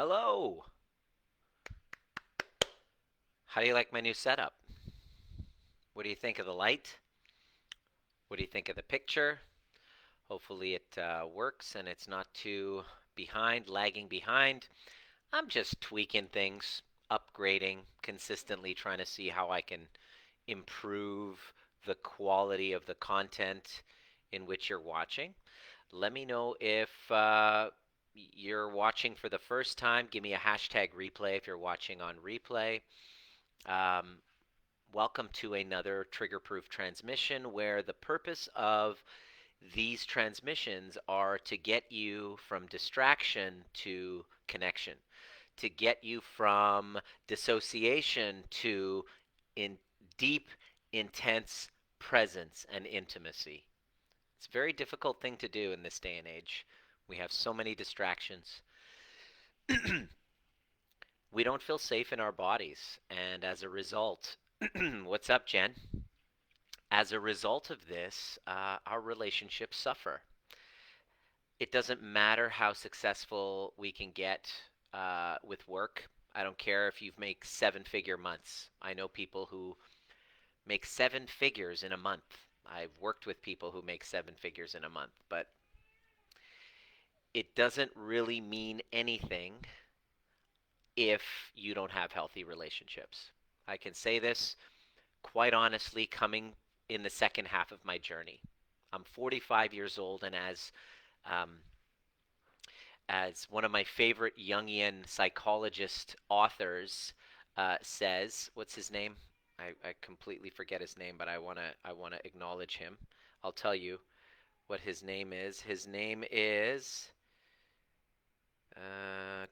Hello. How do you like my new setup? What do you think of the light? What do you think of the picture? Hopefully it works and it's not too lagging behind. I'm just tweaking things, upgrading, consistently trying to see how I can improve the quality of the content in which you're watching. Let me know if you're watching for the first time. Give me a hashtag replay if you're watching on replay. Um, Welcome to another trigger proof transmission where the purpose of these transmissions are to get you from distraction to connection, to get you from dissociation to in deep, intense presence and intimacy. It's a very difficult thing to do in this day and age. We have so many distractions. We don't feel safe in our bodies, and as a result, what's up, Jen? As a result of this, our relationships suffer. It doesn't matter how successful we can get with work. I don't care if you've made 7-figure months. I know people who make 7 figures in a month. I've worked with people who make 7 figures in a month, but it doesn't really mean anything if you don't have healthy relationships. I can say this quite honestly, coming in the second half of my journey. I'm 45 years old, and um, as one of my favorite Jungian psychologist authors says, what's his name? I completely forget his name, but I wanna acknowledge him. I'll tell you what his name is. His name is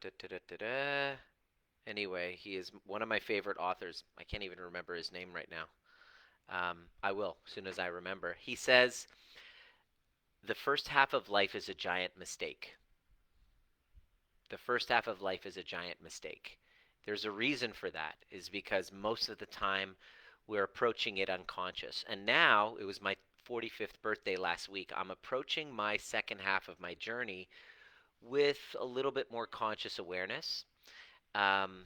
da, da, da, da, da. Anyway, he is one of my favorite authors. I can't even remember his name right now. I will as soon as I remember. He says the first half of life is a giant mistake. The first half of life is a giant mistake. There's a reason for that, is because most of the time we're approaching it unconscious. And now, it was my 45th birthday last week. I'm approaching my second half of my journey with a little bit more conscious awareness. Um,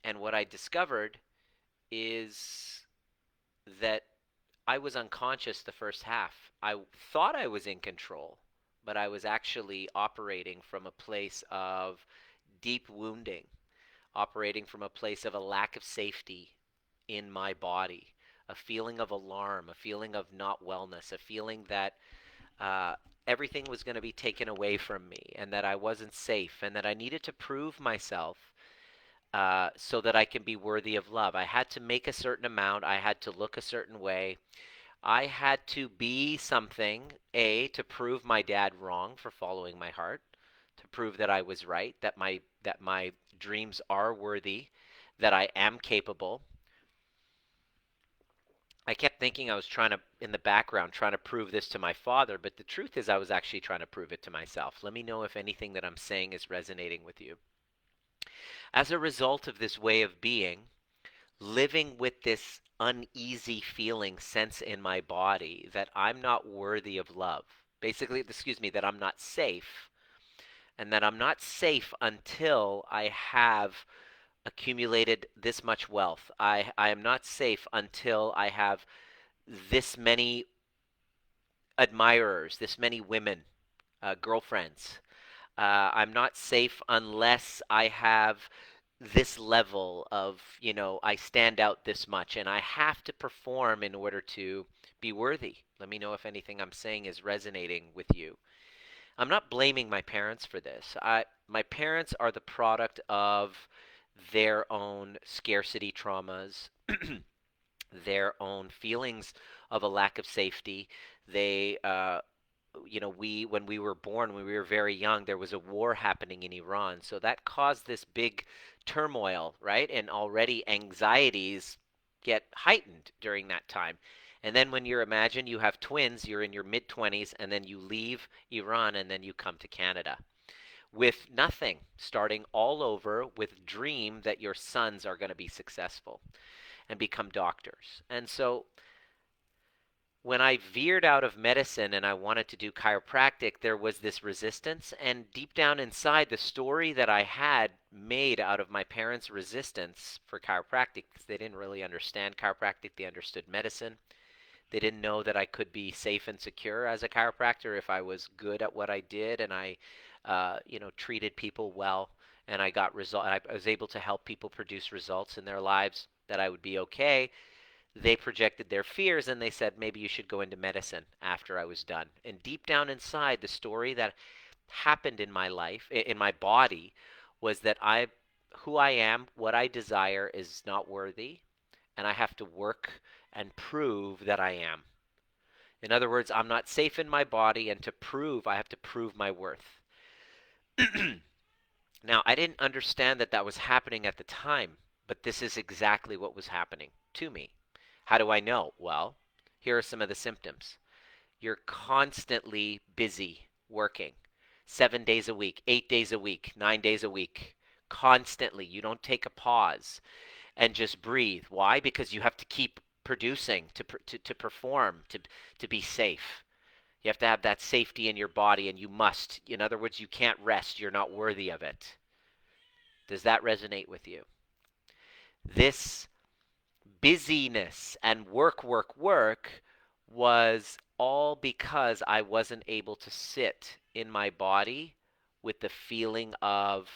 and what I discovered is that I was unconscious the first half. I thought I was in control, but I was actually operating from a place of deep wounding, operating from a place of a lack of safety in my body, a feeling of alarm, a feeling of not wellness, a feeling that uh, everything was going to be taken away from me and that I wasn't safe and that I needed to prove myself so that I can be worthy of love. I had to make a certain amount, I had to look a certain way. I had to be something, A, to prove my dad wrong for following my heart, to prove that I was right, that my dreams are worthy, that I am capable. I kept thinking I was trying to, in the background, trying to prove this to my father, but the truth is I was actually trying to prove it to myself. Let me know if anything that I'm saying is resonating with you. As a result of this way of being, living with this uneasy feeling sense in my body that I'm not worthy of love. Basically, excuse me, that I'm not safe, and that I'm not safe until I have accumulated this much wealth. I am not safe until I have this many admirers, this many women, girlfriends. I'm not safe unless I have this level of, I stand out this much and I have to perform in order to be worthy. Let me know if anything I'm saying is resonating with you. I'm not blaming my parents for this. My parents are the product of their own scarcity traumas, their own feelings of a lack of safety. They we when we were born, when we were very young, there was a war happening in Iran, so that caused this big turmoil, right? And already anxieties get heightened during that time. And then when you're, imagine you have twins, you're in your mid 20s, and then you leave Iran and then you come to Canada with nothing, starting all over with dream that your sons are going to be successful and become doctors. And so When I veered out of medicine and I wanted to do chiropractic, there was this resistance. And deep down inside, the story that I had made out of my parents' resistance for chiropractic, because they didn't really understand chiropractic, they understood medicine. They didn't know that I could be safe and secure as a chiropractor if I was good at what I did and I, treated people well and I was able to help people produce results in their lives, that I would be okay. They projected their fears and they said maybe you should go into medicine after I was done. And deep down inside, the story that happened in my life, in my body, was that who I am, what I desire is not worthy, and I have to work and prove that I am. In other words, I'm not safe in my body, and I have to prove my worth. Now, I didn't understand that that was happening at the time, but this is exactly what was happening to me. How do I know? Well, here are some of the symptoms. You're constantly busy working 7 days a week, 8 days a week, 9 days a week. Constantly. You don't take a pause and just breathe. Why? Because you have to keep producing to perform, to be safe. You have to have that safety in your body, and you must. In other words, you can't rest. You're not worthy of it. Does that resonate with you? This busyness and work, work, work was all because I wasn't able to sit in my body with the feeling of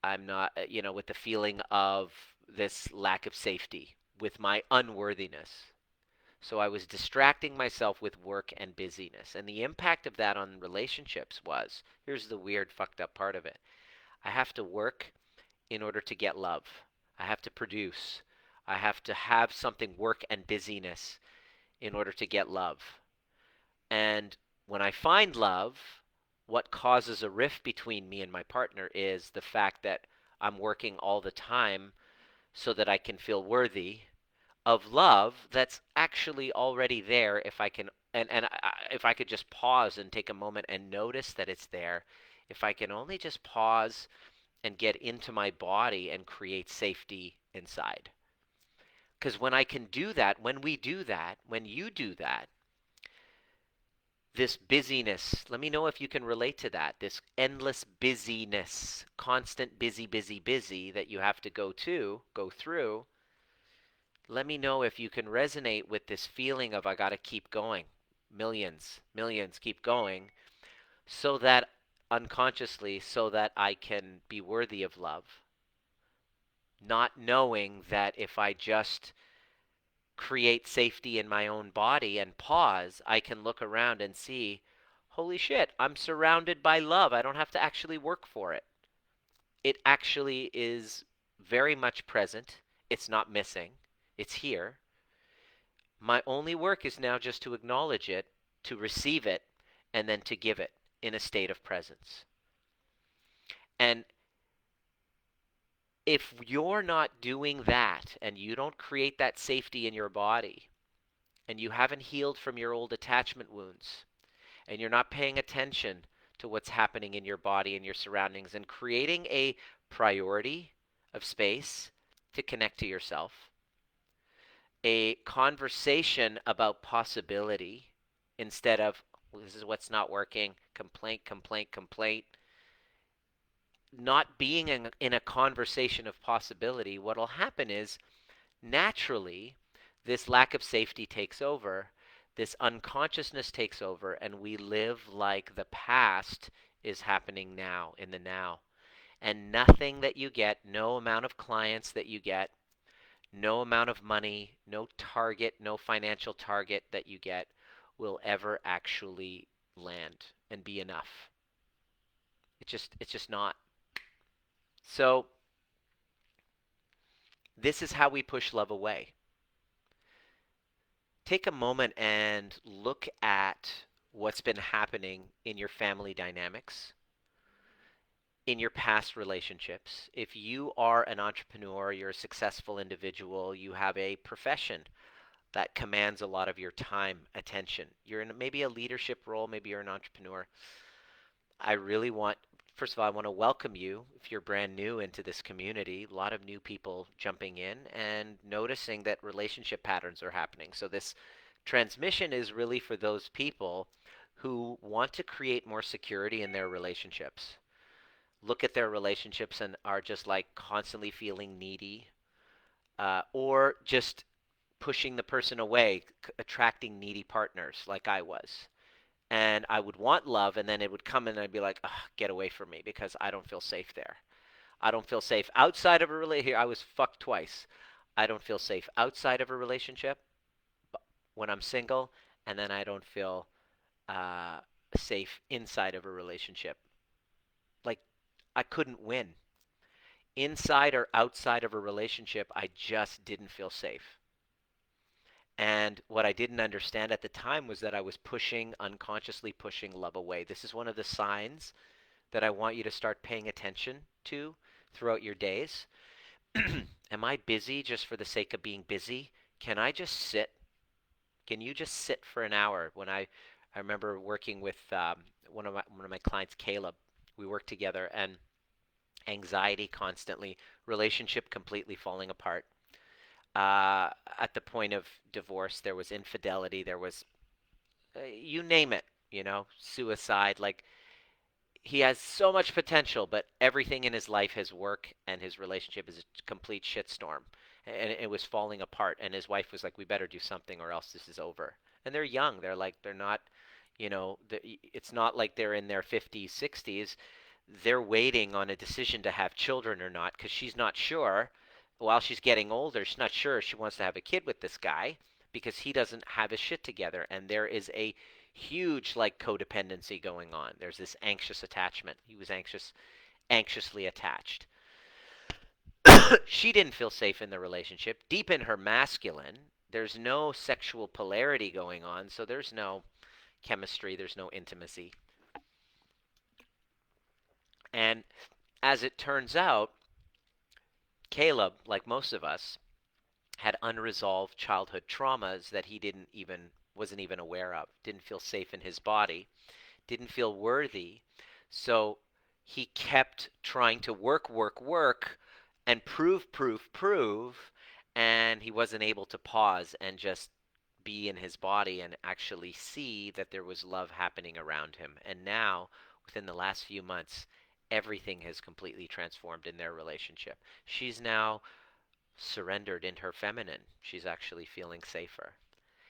I'm not, with the feeling of this lack of safety, with my unworthiness. So I was distracting myself with work and busyness. And the impact of that on relationships was, here's the weird, fucked up part of it. I have to work in order to get love. I have to produce. I have to have something, work and busyness, in order to get love. And when I find love, what causes a rift between me and my partner is the fact that I'm working all the time so that I can feel worthy of love that's actually already there if I can if I could just pause and take a moment and notice that it's there. If I can only just pause and get into my body and create safety inside. Because when I can do that, when we do that, when you do that, this busyness, let me know if you can relate to that. This endless busyness, constant busy, busy, busy that you have to go through. Let me know if you can resonate with this feeling of I got to keep going. Millions, millions, keep going, so that unconsciously, so that I can be worthy of love. Not knowing that if I just create safety in my own body and pause, I can look around and see, holy shit, I'm surrounded by love. I don't have to actually work for it. It actually is very much present. It's not missing. It's here. My only work is now just to acknowledge it, to receive it, and then to give it in a state of presence. And if you're not doing that and you don't create that safety in your body, and you haven't healed from your old attachment wounds, and you're not paying attention to what's happening in your body and your surroundings, and creating a priority of space to connect to yourself, a conversation about possibility instead of well, this is what's not working, complaint, complaint, complaint. Not being in a conversation of possibility, what will happen is naturally this lack of safety takes over, this unconsciousness takes over, and we live like the past is happening now, in the now. And nothing that you get, no amount of clients that you get, no amount of money, no target, no financial target that you get will ever actually land and be enough. It's just not. So this is how we push love away. Take a moment and look at what's been happening in your family dynamics, in your past relationships. If you are an entrepreneur, you're a successful individual, you have a profession that commands a lot of your time, attention. You're in maybe a leadership role, maybe you're an entrepreneur. I really want, first of all, I want to welcome you if you're brand new into this community. A lot of new people jumping in and noticing that relationship patterns are happening. So this Transmission is really for those people who want to create more security in their relationships. Look at their relationships and are just like constantly feeling needy, or just pushing the person away, attracting needy partners like I was. And I would want love, and then it would come and I'd be like, "Ugh, get away from me because I don't feel safe there. I don't feel safe outside of a relationship. I was fucked twice. I don't feel safe outside of a relationship when I'm single, and then I don't feel uh, safe inside of a relationship. Like, I couldn't win. Inside or outside of a relationship, I just didn't feel safe. And what I didn't understand at the time was that I was pushing, unconsciously pushing love away. This is one of the signs that I want you to start paying attention to throughout your days. Am I busy just for the sake of being busy? Can I just sit? Can you just sit for an hour? I remember working with one of my clients, Caleb. We worked together, and anxiety constantly, relationship completely falling apart. At the point of divorce, there was infidelity, there was you name it, suicide. Like, he has so much potential, but everything in his life, his work and his relationship, is a complete shitstorm. And it was falling apart. And his wife was like, "We better do something, or else this is over." And they're young. They're not, it's not like they're in their 50s, 60s. They're waiting on a decision to have children or not because she's not sure. While she's getting older, she's not sure she wants to have a kid with this guy because he doesn't have his shit together. And there is a huge like codependency going on. There's this anxious attachment. He was anxiously attached. She didn't feel safe in the relationship. Deep in her masculine, there's no sexual polarity going on, so there's no chemistry, there's no intimacy. And as it turns out, Caleb, like most of us, had unresolved childhood traumas that he didn't even wasn't even aware of. Didn't feel safe in his body, didn't feel worthy. So he kept trying to work, and prove, and he wasn't able to pause and just be in his body and actually see that there was love happening around him. And now, within the last few months, everything has completely transformed in their relationship. She's now surrendered in her feminine. She's actually feeling safer.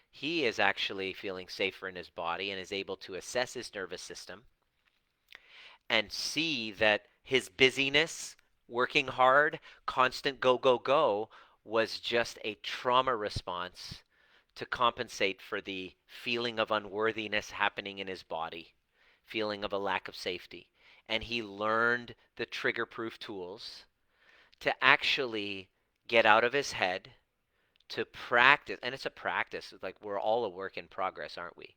He is actually feeling safer in his body and is able to assess his nervous system and see that his busyness, working hard, constant go, go, go, was just a trauma response to compensate for the feeling of unworthiness happening in his body, feeling of a lack of safety. And he learned the trigger proof tools to actually get out of his head, to practice. And it's a practice. It's like we're all a work in progress, aren't we?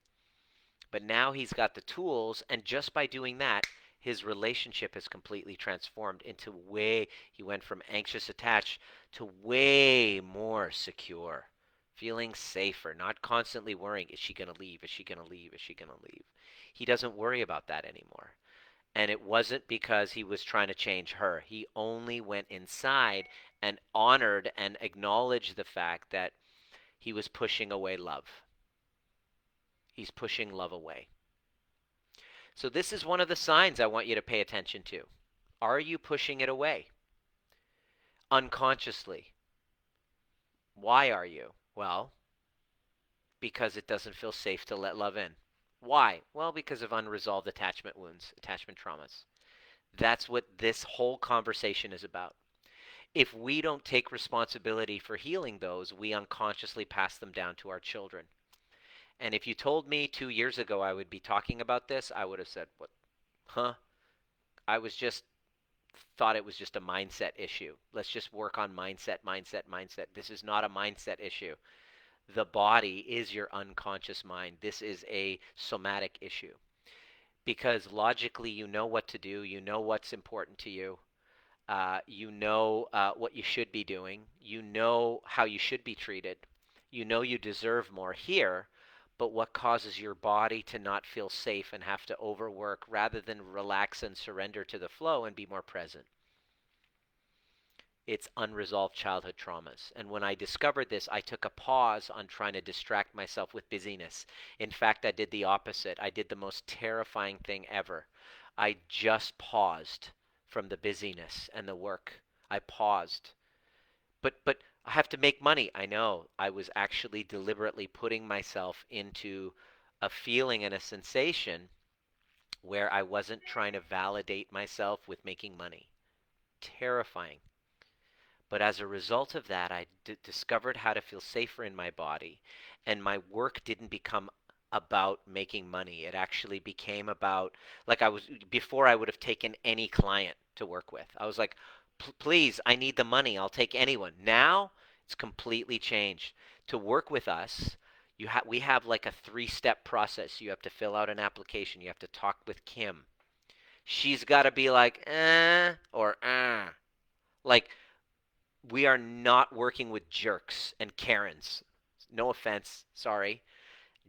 But now he's got the tools, and just by doing that, his relationship has completely transformed into he went from anxious attached to way more secure, feeling safer, not constantly worrying, is she going to leave? Is she going to leave? Is she going to leave? He doesn't worry about that anymore. And it wasn't because he was trying to change her. He only went inside and honored and acknowledged the fact that he was pushing away love. He's pushing love away. So this is one of the signs I want you to pay attention to. Are you pushing it away? Unconsciously. Why are you? Well, because it doesn't feel safe to let love in. Why? Well, because of unresolved attachment wounds, attachment traumas. That's what this whole conversation is about. If we don't take responsibility for healing those, we unconsciously pass them down to our children. And if you told me 2 years ago I would be talking about this, I would have said, "What? Huh?" I was just thought it was just a mindset issue. Let's just work on mindset. This is not a mindset issue. The body is your unconscious mind. This is a somatic issue. Because logically, you know what to do, you know what's important to you, you know what you should be doing, you know how you should be treated, you know you deserve more here, but what causes your body to not feel safe and have to overwork rather than relax and surrender to the flow and be more present? It's unresolved childhood traumas. And when I discovered this, I took a pause on trying to distract myself with busyness. In fact, I did the opposite. I did the most terrifying thing ever. I just paused from the busyness and the work. I paused. But I have to make money. I know. I was actually deliberately putting myself into a feeling and a sensation where I wasn't trying to validate myself with making money. Terrifying. But as a result of that, I discovered how to feel safer in my body. And my work didn't become about making money. It actually became about, like I was, before I would have taken any client to work with. I was like, please, I need the money. I'll take anyone. Now it's completely changed. To work with us, we have like a 3-step process. You have to fill out an application. You have to talk with Kim. She's got to be like, or like, we are not working with jerks and Karens. No offense, sorry.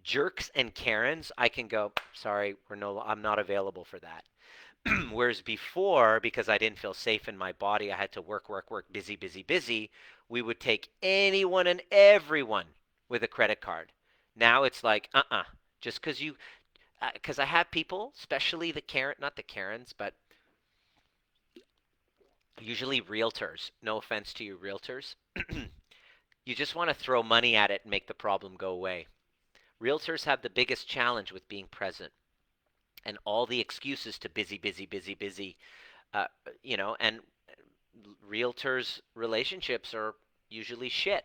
Jerks and Karens, I can go, sorry, I'm not available for that. Whereas before, because I didn't feel safe in my body, I had to work, work, work, busy, busy, busy. We would take anyone and everyone with a credit card. Now it's like, just because I have people, especially not the Karens, but usually realtors. No offense to you, realtors. You just want to throw money at it and make the problem go away. Realtors have the biggest challenge with being present and all the excuses to busy, busy, busy, busy. Uh, and realtors' relationships are usually shit.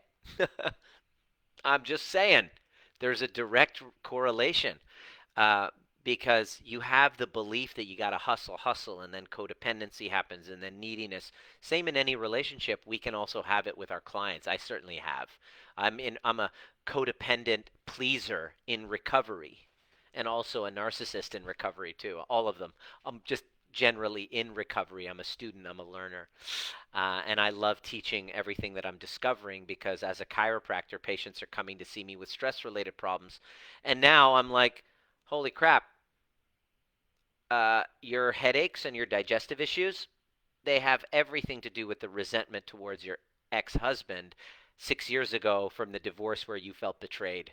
I'm just saying. There's a direct correlation. uh, because you have the belief that you got to hustle, hustle, and then codependency happens, and then neediness. Same in any relationship. We can also have it with our clients. I certainly have. I'm a codependent pleaser in recovery, and also a narcissist in recovery too. All of them. I'm just generally in recovery. I'm a student. I'm a learner. And I love teaching everything that I'm discovering because as a chiropractor, patients are coming to see me with stress related problems. And now I'm like, holy crap, your headaches and your digestive issues, they have everything to do with the resentment towards your ex husband 6 years ago from the divorce where you felt betrayed.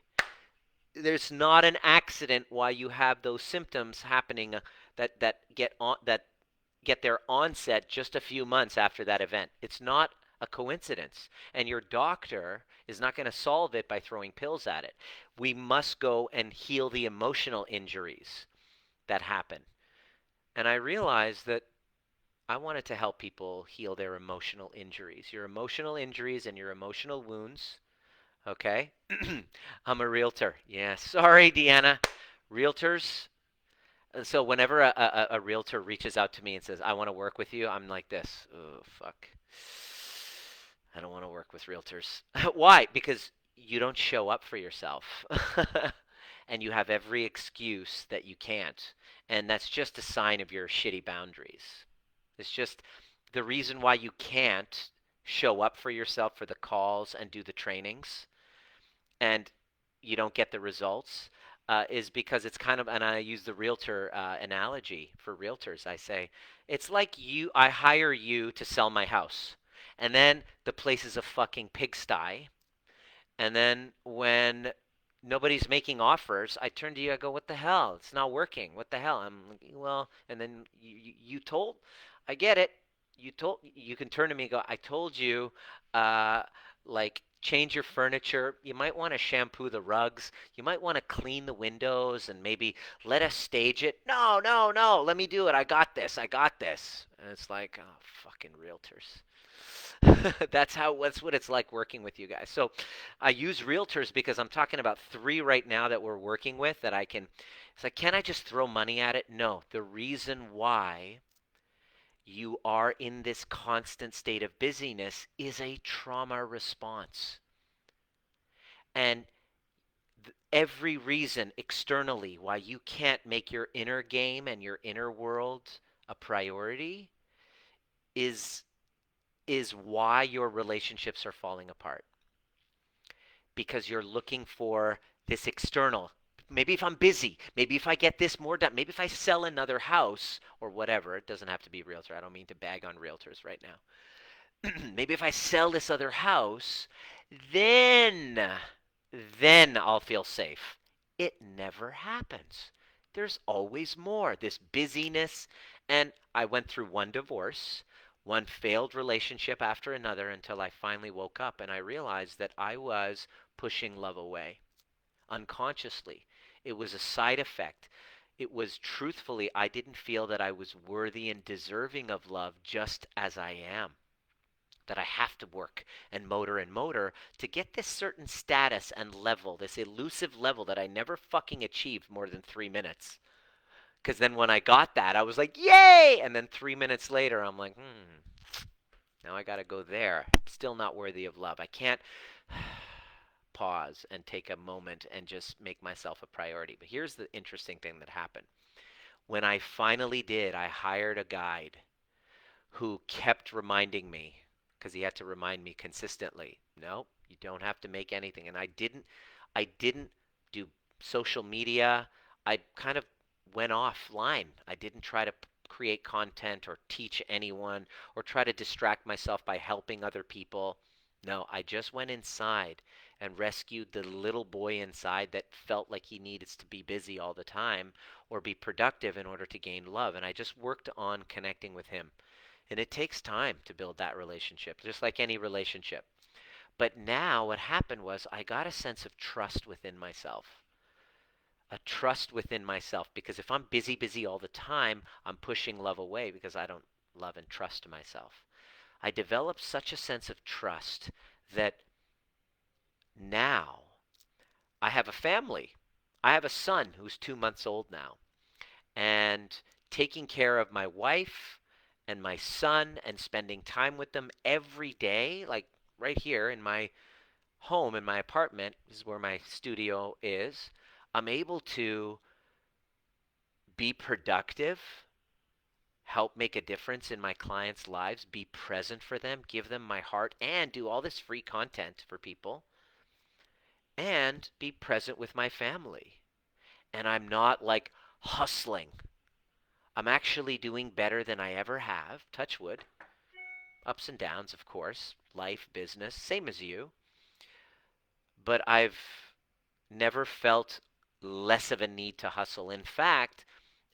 There's not an accident why you have those symptoms happening that get their onset just a few months after that event. It's not a coincidence. And your doctor is not going to solve it by throwing pills at it. We must go and heal the emotional injuries that happen. And I realized that I wanted to help people heal their emotional injuries. Your emotional injuries and your emotional wounds. Okay? I'm a realtor. Yeah, sorry, Deanna. Realtors. So whenever a realtor reaches out to me and says, I want to work with you, I'm like this. Oh, fuck. I don't want to work with realtors. Why? Because you don't show up for yourself. And you have every excuse that you can't. And that's just a sign of your shitty boundaries. It's just the reason why you can't show up for yourself for the calls and do the trainings and you don't get the results is because it's kind of, and I use the realtor analogy for realtors. I say, it's like I hire you to sell my house. And then the place is a fucking pigsty. And then when nobody's making offers, I turn to you. I go, "What the hell? It's not working. What the hell?" I'm like, "Well," and then you told, I get it. You can turn to me and go, "I told you, uh, like change your furniture. You might want to shampoo the rugs. You might want to clean the windows and maybe let us stage it." No, no, no. Let me do it. I got this. I got this. And it's like, oh, fucking realtors. That's what it's like working with you guys. So I use realtors because I'm talking about 3 right now that we're working with that I can. It's like, can I just throw money at it? No. The reason why you are in this constant state of busyness is a trauma response. And every reason externally why you can't make your inner game and your inner world a priority is why your relationships are falling apart. Because you're looking for this external. Maybe if I'm busy, maybe if I get this more done, maybe if I sell another house or whatever. It doesn't have to be a realtor. I don't mean to bag on realtors right now. maybe if I sell this other house, then then I'll feel safe. It never happens. There's always more. This busyness, and I went through one divorce, one failed relationship after another until I finally woke up and I realized that I was pushing love away unconsciously. It was a side effect. It was truthfully, I didn't feel that I was worthy and deserving of love just as I am. That I have to work and motor to get this certain status and level, this elusive level that I never fucking achieved more than 3 minutes. Because then when I got that, I was like, yay! And then 3 minutes later, I'm like, now I got to go there. Still not worthy of love. I can't pause and take a moment and just make myself a priority. But here's the interesting thing that happened. When I finally did, I hired a guide who kept reminding me, because he had to remind me consistently, no, you don't have to make anything. And I didn't do social media. I kind of went offline. I didn't try to create content or teach anyone or try to distract myself by helping other people. No, I just went inside and rescued the little boy inside that felt like he needed to be busy all the time or be productive in order to gain love. And I just worked on connecting with him. And it takes time to build that relationship, just like any relationship. But now what happened was I got a sense of trust within myself. A trust within myself. Because if I'm busy, busy all the time, I'm pushing love away because I don't love and trust myself. I developed such a sense of trust that now I have a family. I have a son who's 2 months old now. And taking care of my wife and my son and spending time with them every day, like right here in my home, in my apartment, this is where my studio is, I'm able to be productive, help make a difference in my clients' lives, be present for them, give them my heart, and do all this free content for people, and be present with my family. And I'm not like hustling. I'm actually doing better than I ever have, touch wood. Ups and downs, of course, life, business, same as you. But I've never felt less of a need to hustle. In fact,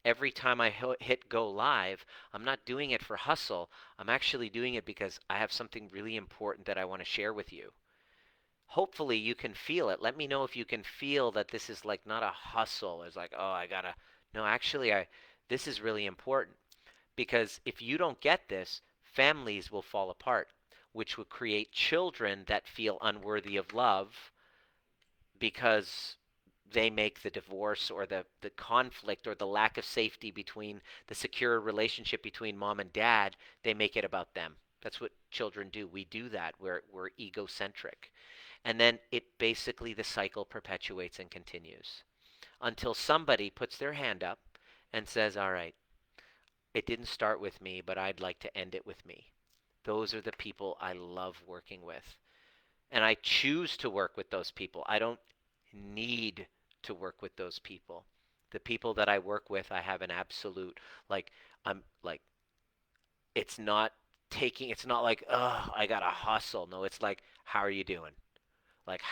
every time I hit go live, I'm not doing it for hustle. I'm actually doing it because I have something really important that I want to share with you. Hopefully you can feel it. Let me know if you can feel that this is like not a hustle. It's like, oh, I gotta. No, actually, this is really important. Because if you don't get this, families will fall apart, which would create children that feel unworthy of love because they make the divorce or the conflict or the lack of safety between the secure relationship between mom and dad, they make it about them. That's what children do. We do that. We're egocentric. And then it basically, the cycle perpetuates and continues until somebody puts their hand up and says, all right, it didn't start with me, but I'd like to end it with me. Those are the people I love working with. And I choose to work with those people. I don't need to work with those people. The people that I work with, I have an absolute, like, I'm like, it's not like, oh, I gotta hustle. No, it's like, how are you doing? Like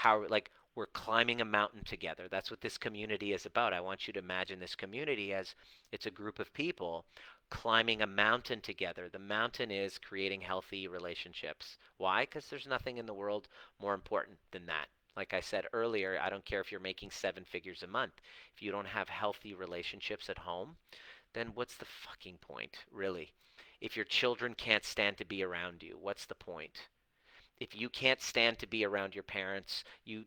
we're climbing a mountain together. That's what this community is about. I want you to imagine this community as it's a group of people climbing a mountain together. The mountain is creating healthy relationships. Why? Because there's nothing in the world more important than that. Like I said earlier, I don't care if you're making 7 figures a month. If you don't have healthy relationships at home, then what's the fucking point, really? If your children can't stand to be around you, what's the point? If you can't stand to be around your parents, you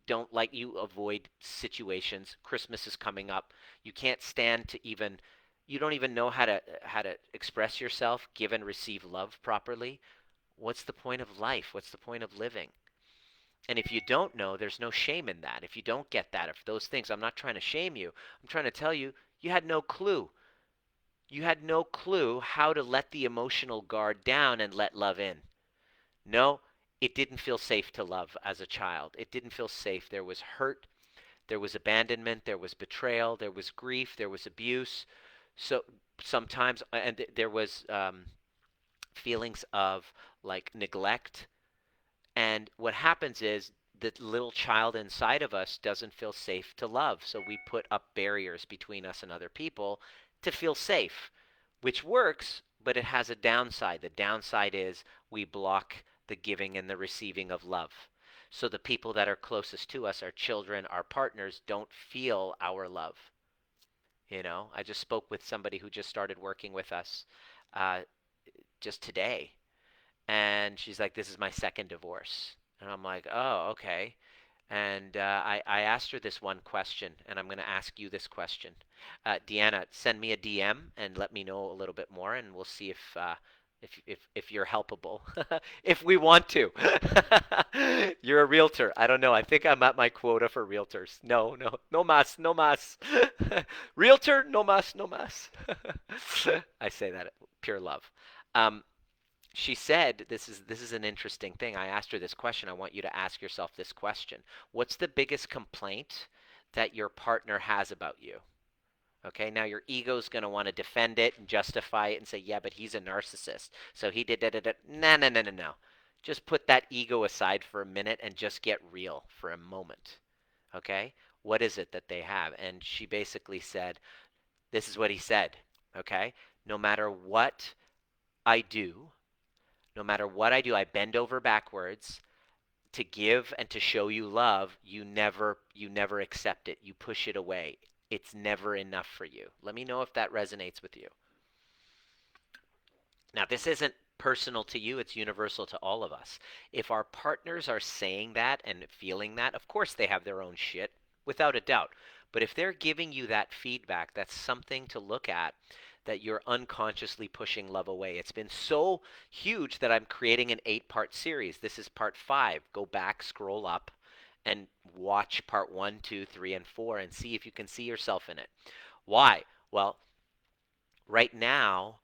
avoid situations. Christmas is coming up. You can't stand to even you don't even know how to express yourself, give and receive love properly. What's the point of life? What's the point of living? And if you don't know, there's no shame in that. If you don't get that, if those things, I'm not trying to shame you. I'm trying to tell you, you had no clue. You had no clue how to let the emotional guard down and let love in. No, it didn't feel safe to love as a child. It didn't feel safe. There was hurt, there was abandonment, there was betrayal, there was grief, there was abuse. So sometimes, and there was feelings of like neglect. And what happens is the little child inside of us doesn't feel safe to love. So we put up barriers between us and other people to feel safe, which works, but it has a downside. The downside is we block the giving and the receiving of love. So the people that are closest to us, our children, our partners, don't feel our love. I just spoke with somebody who just started working with us uh, just today, and she's like, "This is my second divorce," and I'm like, "Oh, okay." And I asked her this one question, and I'm going to ask you this question. Deanna, send me a DM and let me know a little bit more, and we'll see if you're helpable, if we want to. You're a realtor. I don't know. I think I'm at my quota for realtors. No, no, no mas, no mas. Realtor, no mas, no mas. I say that pure love. Um, she said, this is an interesting thing. I asked her this question. I want you to ask yourself this question. What's the biggest complaint that your partner has about you? Okay, now your ego's going to want to defend it and justify it and say, yeah, but he's a narcissist. So he did it. No, no, no, no, no. Just put that ego aside for a minute and just get real for a moment. Okay? What is it that they have? And she basically said, this is what he said. Okay? No matter what I do, no matter what I do, I bend over backwards to give and to show you love. You never accept it. You push it away. It's never enough for you. Let me know if that resonates with you. Now, this isn't personal to you, it's universal to all of us. If our partners are saying that and feeling that, of course they have their own shit, without a doubt. But if they're giving you that feedback, that's something to look at, that you're unconsciously pushing love away. It's been so huge that I'm creating an 8-part series. This is part 5. Go back, scroll up, and watch part 1, 2, 3, and 4 and see if you can see yourself in it. Why? Well, right now,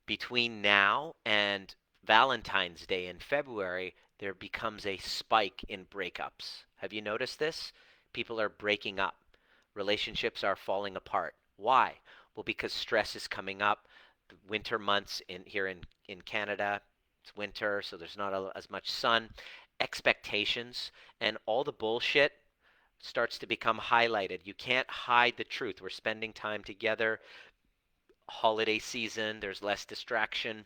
between now and Valentine's Day in February, there becomes a spike in breakups. Have you noticed this? People are breaking up. Relationships are falling apart. Why? Well, because stress is coming up. The winter months in Canada, it's winter, so there's not as much sun. Expectations and all the bullshit starts to become highlighted. You can't hide the truth. We're spending time together. Holiday season, there's less distraction.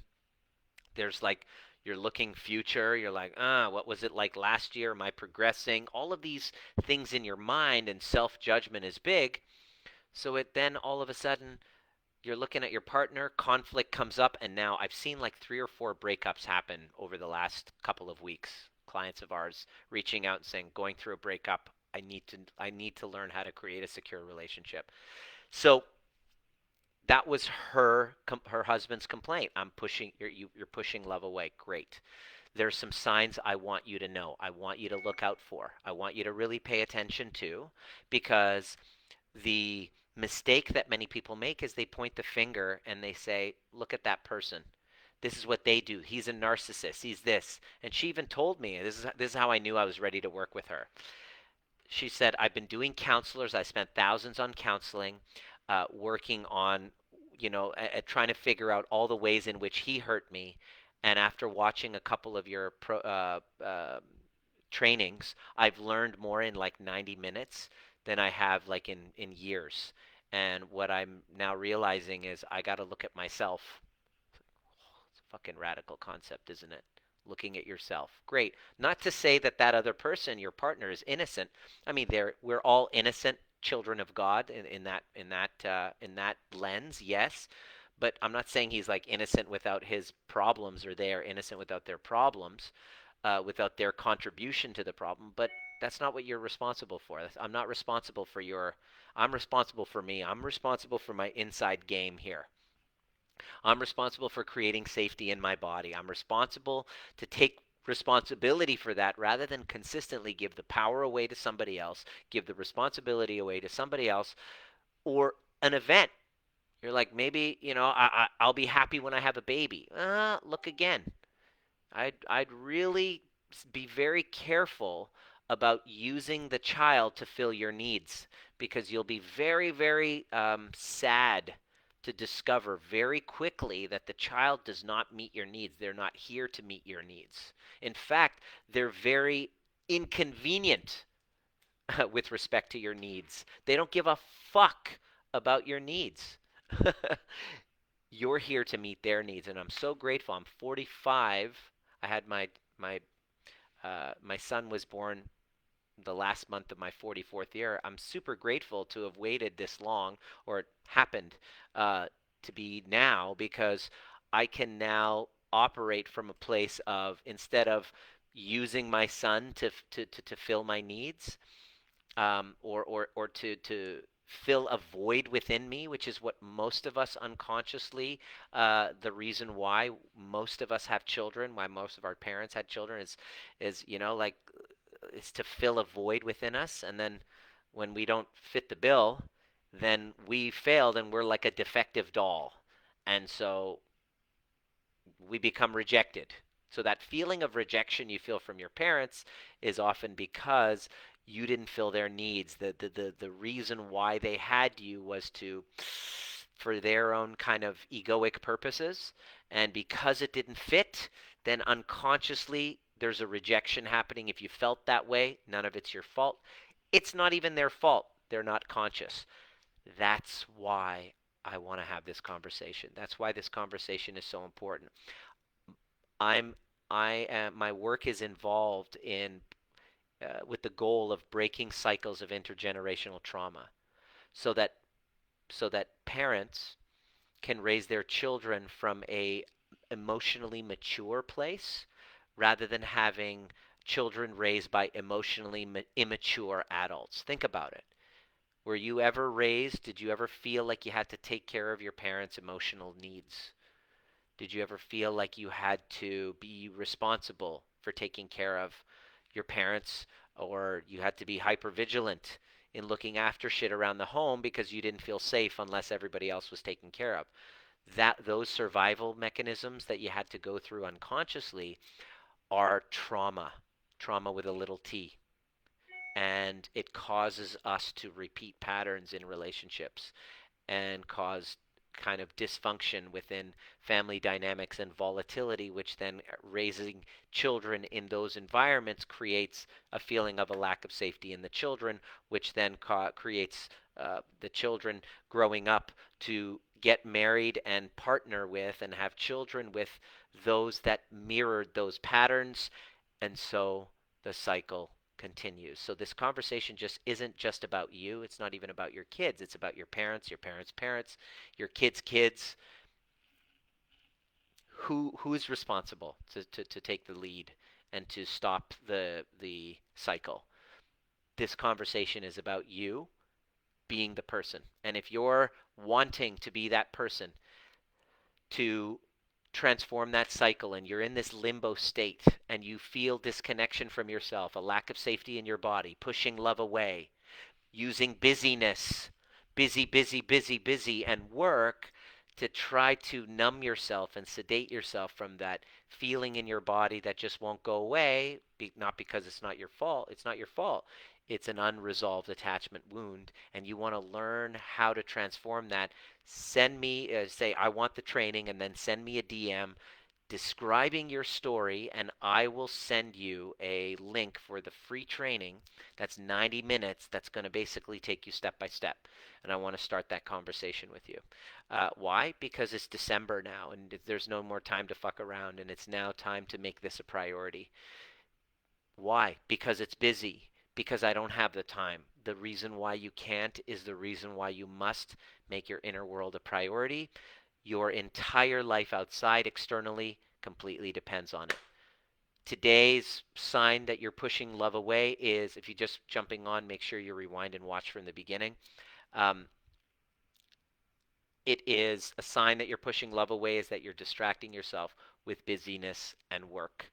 There's like you're looking future, you're like, what was it like last year? Am I progressing? All of these things in your mind, and self-judgment is big. So it then all of a sudden you're looking at your partner, conflict comes up, and now I've seen like 3 or 4 breakups happen over the last couple of weeks. Clients of ours reaching out and saying, going through a breakup, I need to learn how to create a secure relationship. So that was her husband's complaint. I'm pushing you're pushing love away. Great. There's some signs I want you to know. I want you to look out for. I want you to really pay attention to, because the mistake that many people make is they point the finger and they say, "Look at that person. This is what they do. He's a narcissist. He's this." And she even told me, this is how I knew I was ready to work with her. She said, "I've been doing counselors. I spent thousands on counseling, working on, trying to figure out all the ways in which he hurt me. And after watching a couple of your trainings, I've learned more in like 90 minutes than I have like in years. And what I'm now realizing is I got to look at myself." It's a fucking radical concept, isn't it? Looking at yourself. Great. Not to say that that other person, your partner, is innocent. I mean, we're all innocent children of God in that lens, yes. But I'm not saying he's like innocent without his problems, or they are innocent without their problems, without their contribution to the problem. But that's not what you're responsible for. I'm not responsible for your. I'm responsible for me. I'm responsible for my inside game here. I'm responsible for creating safety in my body. I'm responsible to take responsibility for that, rather than consistently give the power away to somebody else, give the responsibility away to somebody else, or an event. You're like, maybe, I'll be happy when I have a baby. Look again. I'd really be very careful about using the child to fill your needs, because you'll be very, very sad to discover very quickly that the child does not meet your needs. They're not here to meet your needs. In fact, they're very inconvenient with respect to your needs. They don't give a fuck about your needs. You're here to meet their needs, and I'm so grateful. I'm 45. I had my son was born the last month of my 44th year. I'm super grateful to have waited this long, or it happened uh, to be now, because I can now operate from a place of, instead of using my son to fill my needs, or to fill a void within me, which is what most of us unconsciously, the reason why most of us have children, why most of our parents had children, is like, is to fill a void within us. And then when we don't fit the bill, then we failed and we're like a defective doll. And so we become rejected. So that feeling of rejection you feel from your parents is often because you didn't fill their needs. The reason why they had you was to, for their own kind of egoic purposes. And because it didn't fit, then unconsciously there's a rejection happening. If you felt that way, none of it's your fault. It's not even their fault. They're not conscious. That's why I want to have this conversation. That's why this conversation is so important. I'm I am My work is involved in, with the goal of breaking cycles of intergenerational trauma, so that parents can raise their children from a emotionally mature place, rather than having children raised by emotionally immature adults. Think about it. Were you ever raised, did you ever feel like you had to take care of your parents' emotional needs? Did you ever feel like you had to be responsible for taking care of your parents, or you had to be hyper vigilant in looking after shit around the home because you didn't feel safe unless everybody else was taken care of? Those survival mechanisms that you had to go through unconsciously are trauma, trauma with a little t. And it causes us to repeat patterns in relationships and cause kind of dysfunction within family dynamics and volatility, which then, raising children in those environments, creates a feeling of a lack of safety in the children, which then creates the children growing up to get married and partner with and have children with those that mirrored those patterns. And so the cycle continues. So this conversation just isn't just about you. It's not even about your kids. It's about your parents, your parents' parents, your kids' kids. Who's responsible to take the lead and to stop the cycle? This conversation is about you being the person. And if you're wanting to be that person to transform that cycle, and you're in this limbo state and you feel disconnection from yourself, a lack of safety in your body, pushing love away, using busyness, busy, busy, busy, busy, and work to try to numb yourself and sedate yourself from that feeling in your body that just won't go away, not because it's not your fault. It's not your fault. It's an unresolved attachment wound, and you want to learn how to transform that. Send me, say, I want the training, and then send me a DM describing your story, and I will send you a link for the free training. That's 90 minutes. That's going to basically take you step by step. And I want to start that conversation with you. Why? Because it's December now, and there's no more time to fuck around, and it's now time to make this a priority. Why? Because it's busy. Because I don't have the time. The reason why you can't is the reason why you must make your inner world a priority. Your entire life outside, externally, completely depends on it. Today's sign that you're pushing love away is, if you're just jumping on, make sure you rewind and watch from the beginning. Um, it is a sign that you're pushing love away is that you're distracting yourself with busyness and work,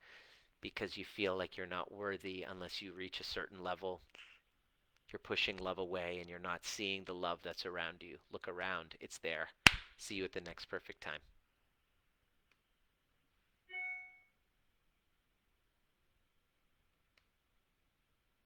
because you feel like you're not worthy unless you reach a certain level. You're pushing love away and you're not seeing the love that's around you. Look around, it's there. See you at the next perfect time.